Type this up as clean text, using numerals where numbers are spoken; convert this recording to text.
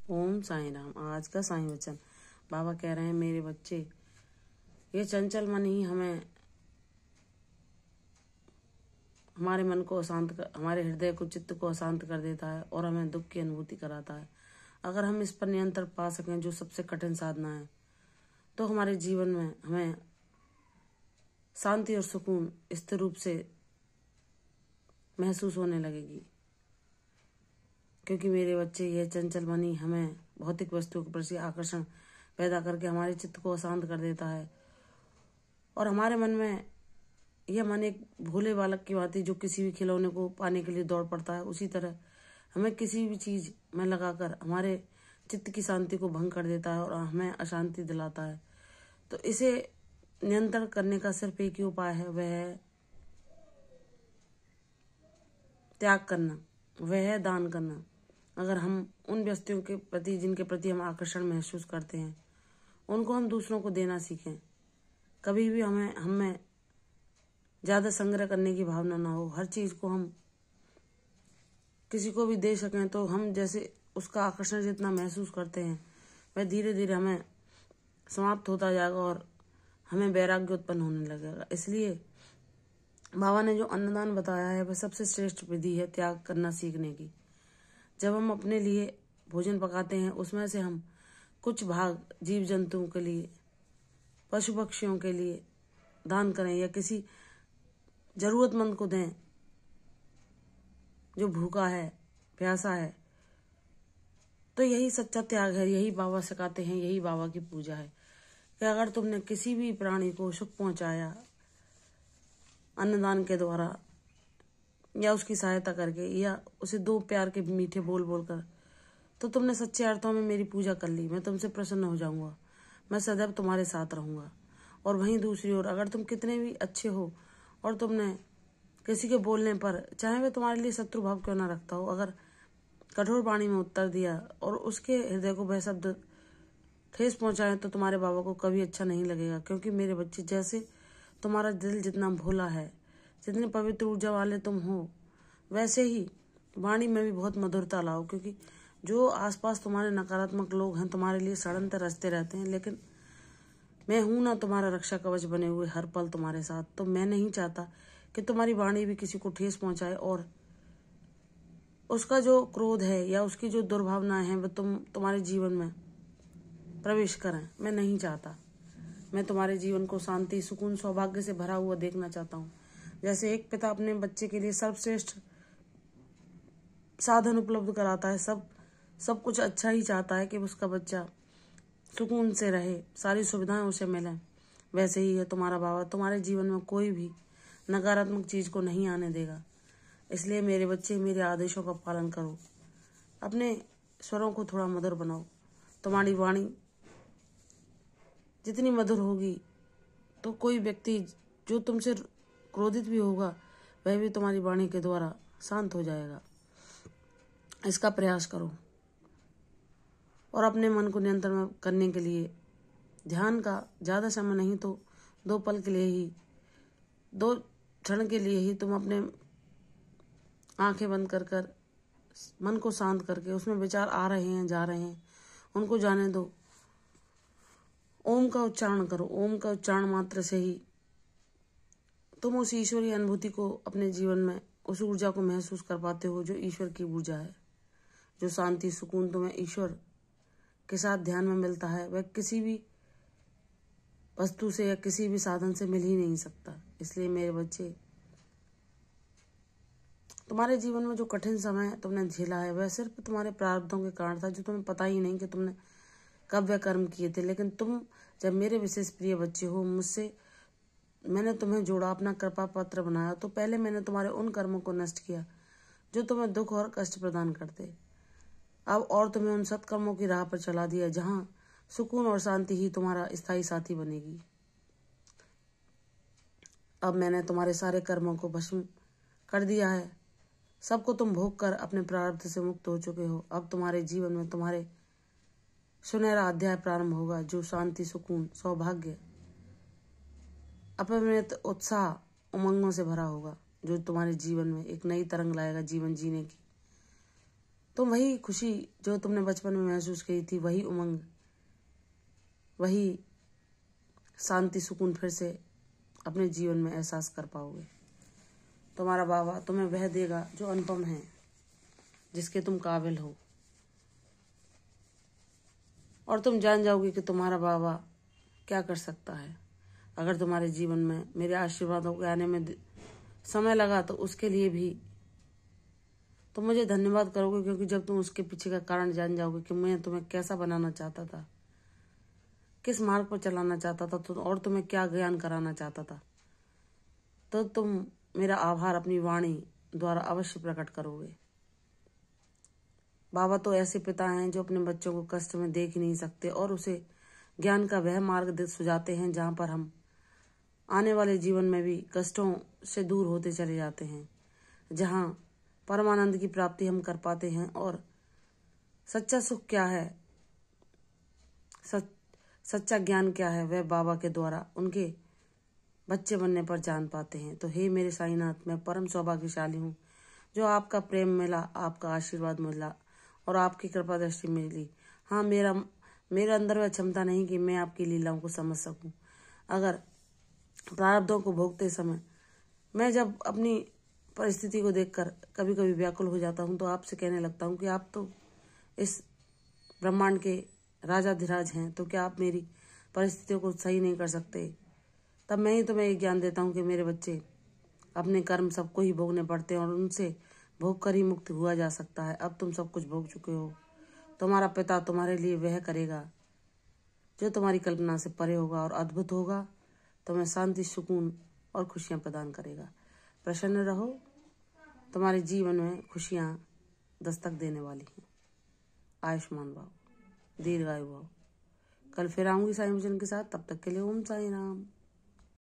ओम साईं राम। आज का साईं वचन बाबा कह रहे हैं, मेरे बच्चे, ये चंचल मन ही हमारे मन को अशांत कर, हमारे हृदय को, चित्त को अशांत कर देता है और हमें दुख की अनुभूति कराता है। अगर हम इस पर नियंत्रण पा सकें, जो सबसे कठिन साधना है, तो हमारे जीवन में हमें शांति और सुकून स्थिर रूप से महसूस होने लगेगी। क्योंकि मेरे बच्चे, यह चंचल मन ही हमें भौतिक वस्तुओं के प्रति आकर्षण पैदा करके हमारे चित्त को अशांत कर देता है। और हमारे मन में यह मन एक भोले बालक की भांति जो किसी भी खिलौने को पाने के लिए दौड़ पड़ता है, उसी तरह हमें किसी भी चीज में लगाकर हमारे चित्त की शांति को भंग कर देता है और हमें अशांति दिलाता है। तो इसे नियंत्रण करने का सिर्फ एक ही उपाय है, वह है त्याग करना, वह है दान करना। अगर हम उन व्यक्तियों के प्रति जिनके प्रति हम आकर्षण महसूस करते हैं, उनको हम दूसरों को देना सीखें। कभी भी हमें ज़्यादा संग्रह करने की भावना ना हो। हर चीज़ को हम किसी को भी दे सकें तो हम जैसे उसका आकर्षण जितना महसूस करते हैं, वह धीरे धीरे हमें समाप्त होता जाएगा और हमें वैराग्य उत्पन्न होने लगेगा। इसलिए बाबा ने जो अन्नदान बताया है, वह सबसे श्रेष्ठ विधि है त्याग करना सीखने की। जब हम अपने लिए भोजन पकाते हैं, उसमें से हम कुछ भाग जीव जंतुओं के लिए, पशु पक्षियों के लिए दान करें या किसी जरूरतमंद को दें जो भूखा है, प्यासा है, तो यही सच्चा त्याग है। यही बाबा सिखाते हैं, यही बाबा की पूजा है कि अगर तुमने किसी भी प्राणी को सुख पहुंचाया अन्नदान के द्वारा या उसकी सहायता करके या उसे दो प्यार के मीठे बोल बोलकर, तो तुमने सच्चे अर्थों में मेरी पूजा कर ली। मैं तुमसे प्रसन्न हो जाऊंगा, मैं सदैव तुम्हारे साथ रहूंगा। और वहीं दूसरी ओर, अगर तुम कितने भी अच्छे हो और तुमने किसी के बोलने पर, चाहे वह तुम्हारे लिए शत्रु भाव क्यों ना रखता हो, अगर कठोर वाणी में उत्तर दिया और उसके हृदय को वह शब्द ठेस पहुंचाए, तो तुम्हारे बाबा को कभी अच्छा नहीं लगेगा। क्योंकि मेरे बच्चे, जैसे तुम्हारा दिल जितना भोला है, जितने पवित्र ऊर्जा वाले तुम हो, वैसे ही वाणी में भी बहुत मधुरता लाओ। क्योंकि जो आसपास तुम्हारे नकारात्मक लोग हैं, तुम्हारे लिए षड्यंत्र रचते रहते हैं, लेकिन मैं हूं ना तुम्हारा रक्षा कवच बने हुए हर पल तुम्हारे साथ। तो मैं नहीं चाहता कि तुम्हारी वाणी भी किसी को ठेस पहुंचाए और उसका जो क्रोध है या उसकी जो दुर्भावनाएं हैं वह तुम्हारे जीवन में प्रवेश करें। मैं नहीं चाहता। मैं तुम्हारे जीवन को शांति, सुकून, सौभाग्य से भरा हुआ देखना चाहता हूँ। जैसे एक पिता अपने बच्चे के लिए सर्वश्रेष्ठ साधन उपलब्ध कराता है, सब कुछ अच्छा ही चाहता है कि उसका बच्चा सुकून से रहे, सारी सुविधाएं उसे मिलें, वैसे ही है तुम्हारा बाबा। तुम्हारे जीवन में कोई भी नकारात्मक चीज को नहीं आने देगा। इसलिए मेरे बच्चे, मेरे आदेशों का पालन करो, अपने स्वरों को थोड़ा मधुर बनाओ। तुम्हारी वाणी जितनी मधुर होगी, तो कोई व्यक्ति जो तुमसे क्रोधित भी होगा, वह भी तुम्हारी वाणी के द्वारा शांत हो जाएगा। इसका प्रयास करो। और अपने मन को नियंत्रण करने के लिए ध्यान का ज़्यादा समय नहीं तो 2 पल के लिए ही, 2 क्षण के लिए ही तुम अपने आंखें बंद कर कर मन को शांत करके, उसमें विचार आ रहे हैं, जा रहे हैं, उनको जाने दो। ओम का उच्चारण करो। ओम का उच्चारण मात्र से ही तुम उस ईश्वरीय अनुभूति को अपने जीवन में, उस ऊर्जा को महसूस कर पाते हो जो ईश्वर की ऊर्जा है। जो शांति, सुकून तुम्हें ईश्वर के साथ ध्यान में मिलता है, वह किसी भी वस्तु से या किसी भी साधन से मिल ही नहीं सकता। इसलिए मेरे बच्चे, तुम्हारे जीवन में जो कठिन समय तुमने झेला है, वह सिर्फ तुम्हारे प्रारब्धों के कारण था, जो तुम्हें पता ही नहीं कि तुमने कब वह कर्म किए थे। लेकिन तुम जब मेरे विशेष प्रिय बच्चे हो, मैंने तुम्हें जोड़ा, अपना कृपा पत्र बनाया, तो पहले मैंने तुम्हारे उन कर्मों को नष्ट किया जो तुम्हें दुख और कष्ट प्रदान करते। अब और तुम्हें उन सत्कर्मों की राह पर चला दिया, जहां सुकून और शांति ही तुम्हारा स्थायी साथी बनेगी। अब मैंने तुम्हारे सारे कर्मों को भस्म कर दिया है। सबको तुम भोग कर अपने प्रारब्ध से मुक्त हो चुके हो। अब तुम्हारे जीवन में तुम्हारे सुनहरा अध्याय प्रारंभ होगा, जो शांति, सुकून, सौभाग्य, अपरिमित उत्साह, उमंगों से भरा होगा, जो तुम्हारे जीवन में एक नई तरंग लाएगा जीवन जीने की। तो वही खुशी जो तुमने बचपन में महसूस की थी, वही उमंग, वही शांति, सुकून फिर से अपने जीवन में एहसास कर पाओगे। तुम्हारा बाबा तुम्हें वह देगा जो अनुपम है, जिसके तुम काबिल हो, और तुम जान जाओगे कि तुम्हारा बाबा क्या कर सकता है। अगर तुम्हारे जीवन में मेरे आशीर्वादों के आने में समय लगा तो उसके लिए भी तुम मुझे धन्यवाद करोगे, क्योंकि जब तुम उसके पीछे का कारण जान जाओगे कि मैं तुम्हें कैसा बनाना चाहता था, किस मार्ग पर चलाना चाहता था, और तुम्हें क्या ज्ञान कराना चाहता था, तो तुम मेरा आभार अपनी वाणी द्वारा अवश्य प्रकट करोगे। बाबा तो ऐसे पिता हैं जो अपने बच्चों को कष्ट में देख ही नहीं सकते और उसे ज्ञान का वह मार्ग सुझाते हैं जहां पर हम आने वाले जीवन में भी कष्टों से दूर होते चले जाते हैं, जहां परमानंद की प्राप्ति हम कर पाते हैं। और सच्चा सुख क्या है, सच्चा ज्ञान क्या है, वह बाबा के द्वारा उनके बच्चे बनने पर जान पाते हैं। तो हे मेरे साईनाथ, मैं परम सौभाग्यशाली हूँ जो आपका प्रेम मिला, आपका आशीर्वाद मिला और आपकी कृपा दृष्टि मिली। हाँ, मेरे अंदर वह क्षमता नहीं कि मैं आपकी लीलाओं को समझ सकूं। अगर प्रारब्धों को भोगते समय मैं जब अपनी परिस्थिति को देखकर कभी कभी व्याकुल हो जाता हूँ, तो आपसे कहने लगता हूँ कि आप तो इस ब्रह्मांड के राजाधिराज हैं, तो क्या आप मेरी परिस्थितियों को सही नहीं कर सकते? तब मैं ही तुम्हें ये ज्ञान देता हूँ कि मेरे बच्चे, अपने कर्म सबको ही भोगने पड़ते हैं और उनसे भोग कर ही मुक्त हुआ जा सकता है। अब तुम सब कुछ भोग चुके हो, तुम्हारा पिता तुम्हारे लिए वह करेगा जो तुम्हारी कल्पना से परे होगा और अद्भुत होगा, तुम्हें शांति, सुकून और खुशियां प्रदान करेगा। प्रसन्न रहो, तुम्हारे जीवन में खुशियां दस्तक देने वाली हैं। आयुष्मान भाव, दीर्घायु भाव। कल फिर आऊंगी साईं वचन के साथ, तब तक के लिए ओम साई राम।